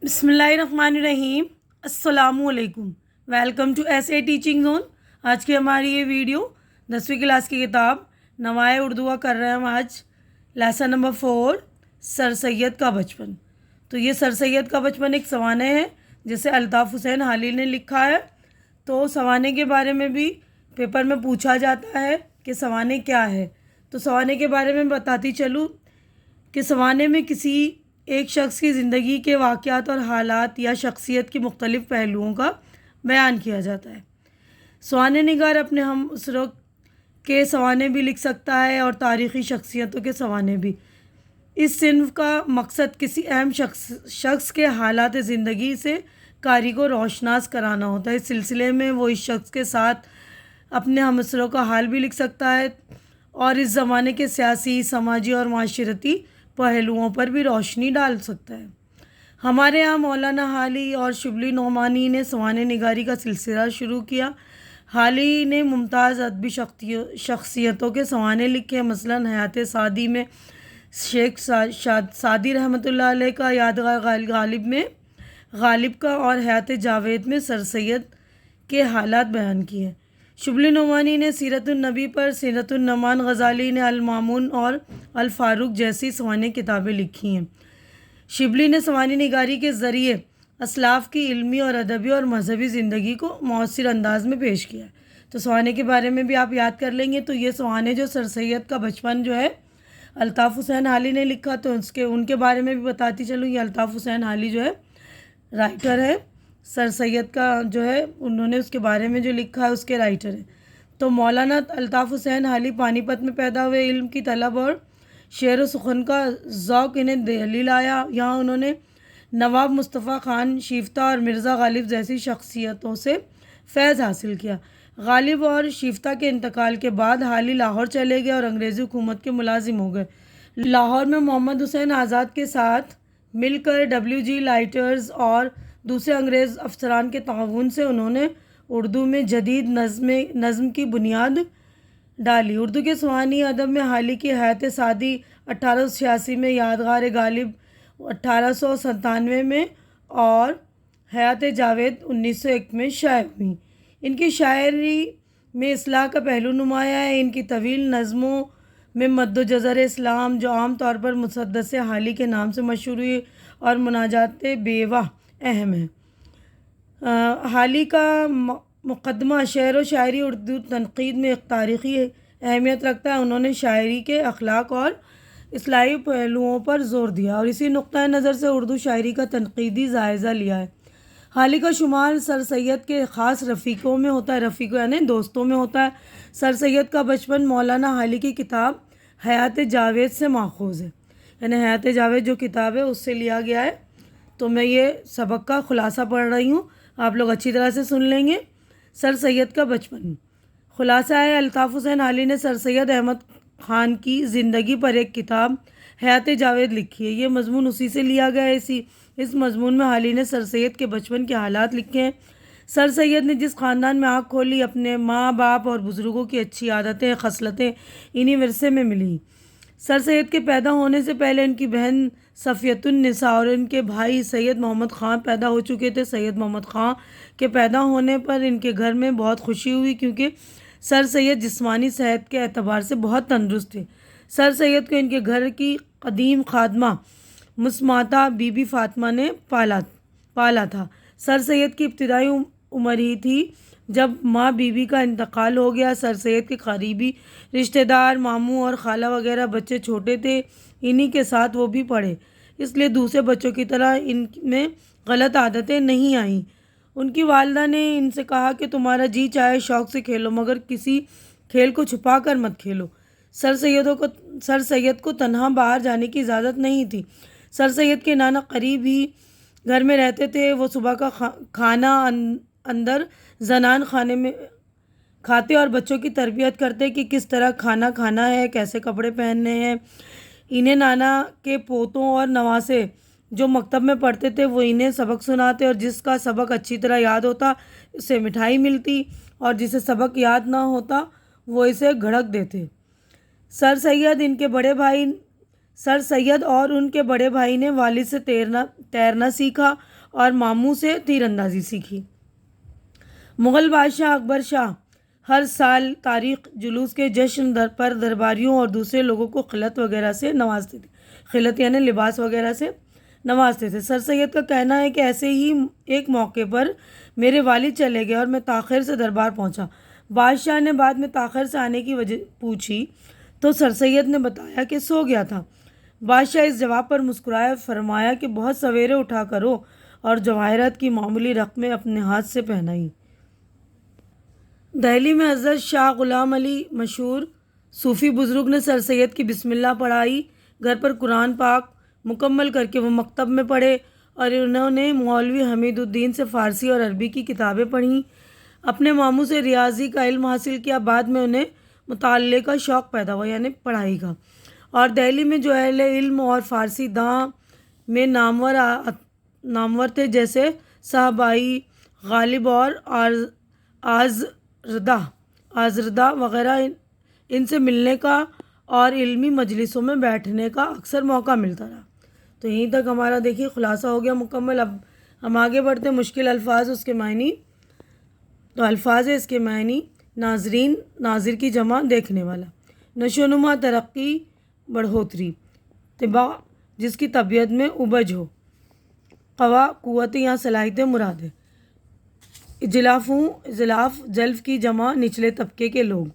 بسم اللہ الرحمن الرحیم۔ السلام علیکم، welcome to S A teaching zone. آج کی ہماری یہ ویڈیو 10ویں کلاس کی کتاب نوائے اردو کا کر رہے ہیں ہم آج لیسن نمبر 4 سر سید کا بچپن۔ تو یہ سر سید کا بچپن ایک سوانح ہے جسے الطاف حسین حالی نے لکھا ہے۔ تو سوانح کے بارے میں بھی پیپر میں پوچھا جاتا ہے کہ سوانح کیا ہے۔ تو سوانح کے بارے میں بتاتی چلوں کہ سوانح میں کسی ایک شخص کی زندگی کے واقعات اور حالات یا شخصیت کی مختلف پہلوؤں کا بیان کیا جاتا ہے۔ سوانح نگار اپنے ہم اسروں کے سوانح بھی لکھ سکتا ہے اور تاریخی شخصیتوں کے سوانح بھی۔ اس صنف کا مقصد کسی اہم شخص کے حالات زندگی سے قاری کو روشناس کرانا ہوتا ہے۔ اس سلسلے میں وہ اس شخص کے ساتھ اپنے ہم اسروں کا حال بھی لکھ سکتا ہے اور اس زمانے کے سیاسی، سماجی اور معاشرتی پہلوؤں پر بھی روشنی ڈال سکتا ہے۔ ہمارے یہاں مولانا حالی اور شبلی نعمانی نے سوانح نگاری کا سلسلہ شروع کیا۔ حالی نے ممتاز ادبی شخصیتوں کے سوانح لکھے، مثلاً حیات سعدی میں شیخ سعدی رحمۃ اللہ علیہ کا یادگار غالب کا اور حیات جاوید میں سر سید کے حالات بیان کیے۔ شبلی نعمانی نے سیرت النبی پر، سیرت النعمان غزالی نے المامون اور الفاروق جیسی سوانح کتابیں لکھی ہیں۔ شبلی نے سوانح نگاری کے ذریعے اسلاف کی علمی اور ادبی اور مذہبی زندگی کو مؤثر انداز میں پیش کیا ہے۔ تو سوانح کے بارے میں بھی آپ یاد کر لیں گے۔ تو یہ سوانح جو سر سید کا بچپن جو ہے الطاف حسین حالی نے لکھا، تو ان کے بارے میں بھی بتاتی چلوں۔ یہ الطاف حسین حالی جو ہے رائٹر ہے، سر سید کا جو ہے انہوں نے اس کے بارے میں جو لکھا ہے اس کے رائٹر ہیں۔ تو مولانا الطاف حسین حالی پانی پت میں پیدا ہوئے، علم کی طلب اور شعر و سخن کا ذوق انہیں دہلی لایا۔ یہاں انہوں نے نواب مصطفیٰ خان شیفتہ اور مرزا غالب جیسی شخصیتوں سے فیض حاصل کیا۔ غالب اور شیفتہ کے انتقال کے بعد حالی لاہور چلے گئے اور انگریزی حکومت کے ملازم ہو گئے۔ لاہور میں محمد حسین آزاد کے ساتھ مل کر WG لائٹرز اور دوسرے انگریز افسران کے تعاون سے انہوں نے اردو میں جدید نظم کی بنیاد ڈالی۔ اردو کے سوانحی ادب میں حالی کی حیات سعدی 1886 میں، یادگار غالب 1897 میں اور حیات جاوید 1901 میں شائع ہوئیں۔ ان کی شاعری میں اصلاح کا پہلو نمایاں ہے۔ ان کی طویل نظموں میں مد و جزر اسلام، جو عام طور پر مسدس حالی کے نام سے مشہور ہوئی، اور مناجات بیوہ اہم ہے۔ حالی کا مقدمہ شعر و شاعری اردو تنقید میں ایک تاریخی اہمیت رکھتا ہے۔ انہوں نے شاعری کے اخلاق اور اصلاحی پہلوؤں پر زور دیا اور اسی نقطۂ نظر سے اردو شاعری کا تنقیدی جائزہ لیا ہے۔ حالی کا شمار سر سید کے خاص رفیقوں میں ہوتا ہے، رفیقوں یعنی دوستوں میں ہوتا ہے۔ سر سید کا بچپن مولانا حالی کی کتاب حیات جاوید سے ماخوذ ہے، یعنی حیات جاوید جو کتاب ہے اس سے لیا گیا ہے۔ تو میں یہ سبق کا خلاصہ پڑھ رہی ہوں، آپ لوگ اچھی طرح سے سن لیں گے۔ سر سید کا بچپن خلاصہ ہے: الطاف حسین حالی نے سر سید احمد خان کی زندگی پر ایک کتاب حیات جاوید لکھی ہے۔ یہ مضمون اسی سے لیا گیا ہے۔ اس مضمون میں حالی نے سر سید کے بچپن کے حالات لکھے ہیں۔ سر سید نے جس خاندان میں آنکھ کھولی، اپنے ماں باپ اور بزرگوں کی اچھی عادتیں، خصلتیں انہی ورثے میں ملیں۔ سر سید کے پیدا ہونے سے پہلے ان کی بہن صفیۃ النساء اور ان کے بھائی سید محمد خان پیدا ہو چکے تھے۔ سید محمد خان کے پیدا ہونے پر ان کے گھر میں بہت خوشی ہوئی، کیونکہ سر سید جسمانی صحت کے اعتبار سے بہت تندرست تھے۔ سر سید کو ان کے گھر کی قدیم خادمہ مسماتہ بی بی فاطمہ نے پالا تھا۔ سر سید کی ابتدائی عمر ہی تھی جب ماں بی بی کا انتقال ہو گیا۔ سر سید کے قریبی رشتہ دار، ماموں اور خالہ وغیرہ بچے چھوٹے تھے، انہی کے ساتھ وہ بھی پڑھے، اس لیے دوسرے بچوں کی طرح ان میں غلط عادتیں نہیں آئیں۔ ان کی والدہ نے ان سے کہا کہ تمہارا جی چاہے شوق سے کھیلو، مگر کسی کھیل کو چھپا کر مت کھیلو۔ سر سید کو تنہا باہر جانے کی اجازت نہیں تھی۔ سر سید کے نانا قریب ہی گھر میں رہتے تھے۔ وہ صبح کا کھانا اندر زنان خانے میں کھاتے اور بچوں کی تربیت کرتے کہ کس طرح کھانا کھانا ہے، کیسے کپڑے پہننے ہیں۔ انہیں نانا کے پوتوں اور نواسے جو مکتب میں پڑھتے تھے وہ انہیں سبق سناتے، اور جس کا سبق اچھی طرح یاد ہوتا اسے مٹھائی ملتی، اور جسے سبق یاد نہ ہوتا وہ اسے گھڑک دیتے۔ سر سید اور ان کے بڑے بھائی نے والد سے تیرنا سیکھا اور ماموں سے تیر اندازی سیکھی۔ مغل بادشاہ اکبر شاہ ہر سال تاریخ جلوس کے جشن پر درباریوں اور دوسرے لوگوں کو خلعت وغیرہ سے نوازتے تھے۔ خلعت یعنی لباس وغیرہ سے نوازتے تھے۔ سر سید کا کہنا ہے کہ ایسے ہی ایک موقع پر میرے والد چلے گئے اور میں تاخیر سے دربار پہنچا۔ بادشاہ نے بعد میں تاخیر سے آنے کی وجہ پوچھی تو سر سید نے بتایا کہ سو گیا تھا۔ بادشاہ اس جواب پر مسکرائے، فرمایا کہ بہت سویرے اٹھا کرو، اور جواہرات کی معمولی رقمیں اپنے ہاتھ سے پہنائی۔ دہلی میں حضرت شاہ غلام علی مشہور صوفی بزرگ نے سر سید کی بسم اللہ پڑھائی۔ گھر پر قرآن پاک مکمل کر کے وہ مکتب میں پڑھے، اور انہوں نے مولوی حمید الدین سے فارسی اور عربی کی کتابیں پڑھیں۔ اپنے ماموں سے ریاضی کا علم حاصل کیا۔ بعد میں انہیں مطالعے کا شوق پیدا ہوا، یعنی پڑھائی کا، اور دہلی میں جو اہل علم اور فارسی داں میں نامور تھے، جیسے صاحبائی، غالب اور آزردہ وغیرہ، ان سے ملنے کا اور علمی مجلسوں میں بیٹھنے کا اکثر موقع ملتا رہا۔ تو یہیں تک ہمارا دیکھیے خلاصہ ہو گیا مکمل۔ اب ہم آگے بڑھتے ہیں۔ مشکل الفاظ، اس کے معنی۔ تو الفاظ ہے، اس کے معنی: ناظرین، ناظر کی جمع دیکھنے والا۔ نشو و نما، ترقی، بڑھوتری۔ طبع، جس کی طبیعت میں ابج ہو۔ قوا، قوت یا صلاحیت مراد ہے۔ اجلاف، جلف کی جمع نچلے طبقے کے لوگ۔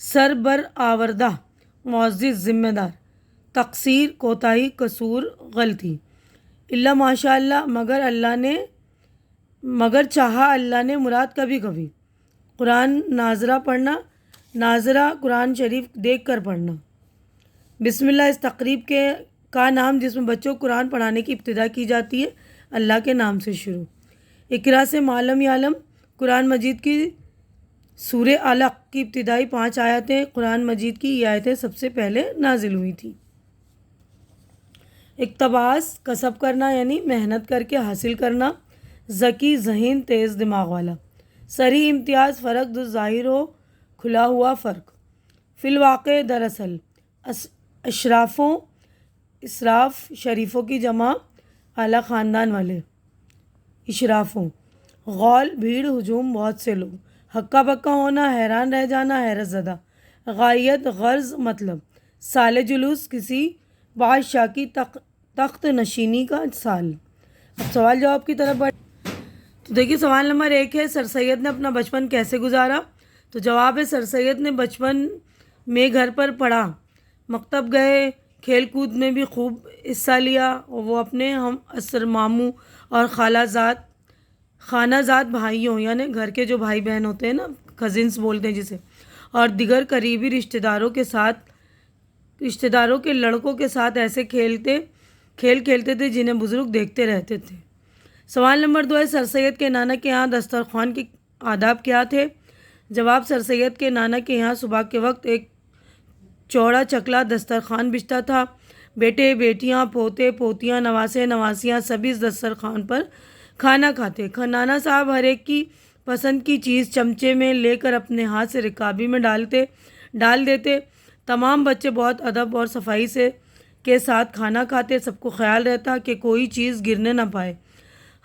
سربرآوردہ، معزز، ذمہ دار۔ تقصیر، کوتاہی، قصور، غلطی۔ الا ماشاء اللہ، مگر چاہا اللہ نے، مراد کبھی کبھی۔ قرآن ناظرہ پڑھنا، ناظرہ قرآن شریف دیکھ کر پڑھنا۔ بسم اللہ اس تقریب کا نام جس میں بچوں کو قرآن پڑھانے کی ابتدا کی جاتی ہے، اللہ کے نام سے شروع۔ اقرا سے معلم یعلم، قرآن مجید کی سورہ علق کی ابتدائی 5 آیتیں، قرآن مجید کی یہ آیتیں سب سے پہلے نازل ہوئی تھیں۔ اقتباس، کسب کرنا یعنی محنت کر کے حاصل کرنا۔ ذکی، ذہین، تیز دماغ والا۔ صریح، امتیاز، فرق جو ظاہر ہو، کھلا ہوا فرق۔ فی الواقع، دراصل۔ اسراف، شریفوں کی جمع، اعلیٰ خاندان والے۔ اشرافوں۔ غول، بھیڑ، ہجوم، بہت سے لوگ۔ ہکا بکا ہونا، حیران رہ جانا، حیرت زدہ۔ غائیت، غرض، مطلب۔ سال جلوس، کسی بادشاہ کی تخت نشینی کا سال۔ اب سوال جواب کی طرف بڑھ۔ تو دیکھیے سوال نمبر 1 ہے، سر سید نے اپنا بچپن کیسے گزارا؟ تو جواب ہے، سر سید نے بچپن میں گھر پر پڑھا، مکتب گئے، کھیل کود میں بھی خوب حصہ لیا، اور وہ اپنے ہم عصر ماموں اور خانہ زاد بھائیوں، یعنی گھر کے جو بھائی بہن ہوتے ہیں نا، کزنس بولتے ہیں جسے، اور دیگر قریبی رشتہ داروں کے لڑکوں کے ساتھ ایسے کھیل کھیلتے تھے جنہیں بزرگ دیکھتے رہتے تھے۔ سوال نمبر 2 ہے، سر سید کے نانا کے ہاں دسترخوان کے آداب کیا تھے؟ جواب، سر سید کے نانا کے یہاں صبح کے وقت ایک چوڑا چکلا دسترخوان بچھتا تھا۔ بیٹے، بیٹیاں، پوتے، پوتیاں، نواسے، نواسیاں سبھی اس دسترخوان پر کھانا کھاتے۔ نانا صاحب ہر ایک کی پسند کی چیز چمچے میں لے کر اپنے ہاتھ سے رکابی میں ڈال دیتے۔ تمام بچے بہت ادب اور صفائی کے ساتھ کھانا کھاتے۔ سب کو خیال رہتا کہ کوئی چیز گرنے نہ پائے،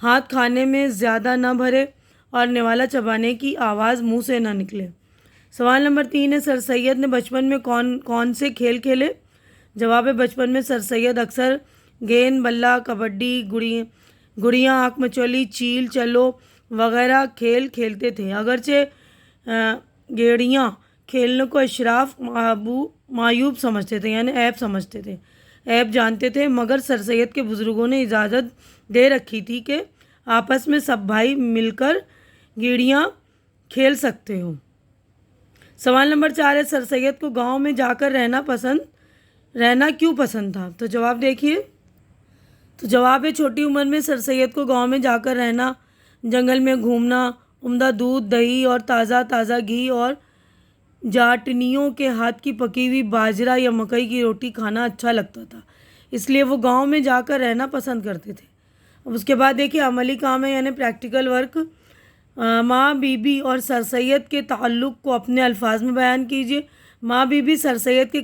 ہاتھ کھانے میں زیادہ نہ بھرے، اور نوالا چبانے کی آواز منہ سے نہ نکلے۔ سوال نمبر 3 ہے، سر سید نے بچپن میں کون سے کھیل کھیلے؟ جواب ہے، بچپن میں سر سید اکثر گیند، بلہ، کبڈی، گڑیاں، آنکھ مچولی، چیل چلو وغیرہ کھیل کھیلتے تھے۔ اگرچہ گیڑیاں کھیلنے کو اشراف معیوب سمجھتے تھے، یعنی عیب سمجھتے تھے، عیب جانتے تھے، مگر سر سید کے بزرگوں نے اجازت دے رکھی تھی کہ آپس میں سب بھائی مل کر گیڑیاں کھیل سکتے ہو۔ سوال نمبر 4 ہے، سر سید کو گاؤں میں جا کر رہنا کیوں پسند تھا؟ تو جواب دیکھیے۔ تو جواب ہے، چھوٹی عمر میں سر سید کو گاؤں میں جا کر رہنا، جنگل میں گھومنا، عمدہ دودھ، دہی اور تازہ گھی اور جاٹنیوں کے ہاتھ کی پکی ہوئی باجرہ یا مکئی کی روٹی کھانا اچھا لگتا تھا، اس لیے وہ گاؤں میں جا کر رہنا پسند کرتے تھے۔ اب اس کے بعد دیکھیے عملی کام ہے، یعنی پریکٹیکل ورک۔ ماں، بی بی اور سر سید کے تعلق کو اپنے الفاظ میں بیان کیجیے۔ ماں بی بی سر سید کے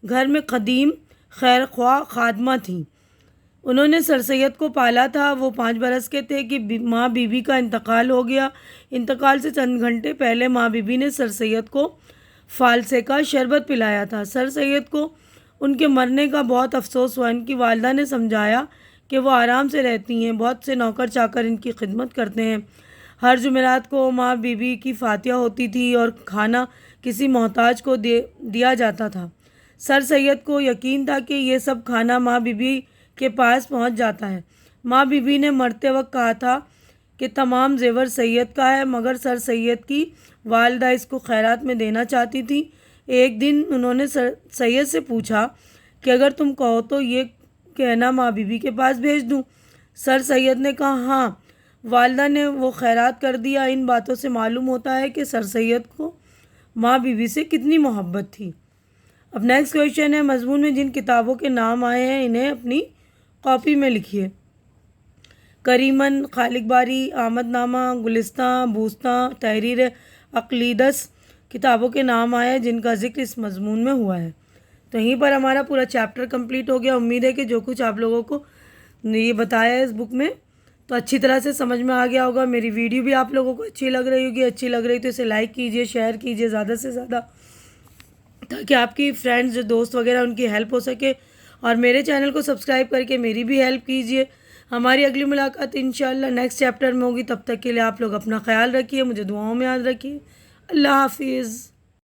گھر میں قدیم خیر خواہ خادمہ تھیں۔ انہوں نے سر سید کو پالا تھا، وہ 5 برس کے تھے کہ ماں بی بی کا انتقال ہو گیا۔ انتقال سے چند گھنٹے پہلے ماں بی بی نے سر سید کو فالسے کا شربت پلایا تھا۔ سر سید کو ان کے مرنے کا بہت افسوس ہوا۔ ان کی والدہ نے سمجھایا کہ وہ آرام سے رہتی ہیں، بہت سے نوکر چاکر ان کی خدمت کرتے ہیں۔ ہر جمعرات کو ماں بی بی کی فاتحہ ہوتی تھی اور کھانا کسی محتاج کو دیا جاتا تھا۔ سر سید کو یقین تھا کہ یہ سب کھانا ماں بی بی کے پاس پہنچ جاتا ہے۔ ماں بی بی نے مرتے وقت کہا تھا کہ تمام زیور سید کا ہے، مگر سر سید کی والدہ اس کو خیرات میں دینا چاہتی تھی۔ ایک دن انہوں نے سر سید سے پوچھا کہ اگر تم کہو تو یہ کہنا ماں بی بی کے پاس بھیج دوں؟ سر سید نے کہا ہاں۔ والدہ نے وہ خیرات کر دیا۔ ان باتوں سے معلوم ہوتا ہے کہ سر سید کو ماں بی بی سے کتنی محبت تھی۔ اب نیکسٹ کویشچن ہے، مضمون میں جن کتابوں کے نام آئے ہیں انہیں اپنی کاپی میں لکھیے۔ کریمن، خالق باری، آمد نامہ، گلستان، بوستان، تحریر عقلیدس کتابوں کے نام آئے ہیں جن کا ذکر اس مضمون میں ہوا ہے۔ تو یہیں پر ہمارا پورا چیپٹر کمپلیٹ ہو گیا۔ امید ہے کہ جو کچھ آپ لوگوں کو یہ بتایا ہے اس بک میں تو اچھی طرح سے سمجھ میں آ گیا ہوگا۔ میری ویڈیو بھی آپ لوگوں کو اچھی لگ رہی ہوگی، اچھی لگ رہی تو اسے لائک کیجیے، شیئر کیجیے زیادہ سے زیادہ، تاکہ آپ کی فرینڈز جو دوست وغیرہ ان کی ہیلپ ہو سکے، اور میرے چینل کو سبسکرائب کر کے میری بھی ہیلپ کیجیے۔ ہماری اگلی ملاقات انشاءاللہ نیکسٹ چیپٹر میں ہوگی۔ تب تک کے لیے آپ لوگ اپنا خیال رکھیے، مجھے دعاؤں میں یاد رکھیے۔ اللہ حافظ۔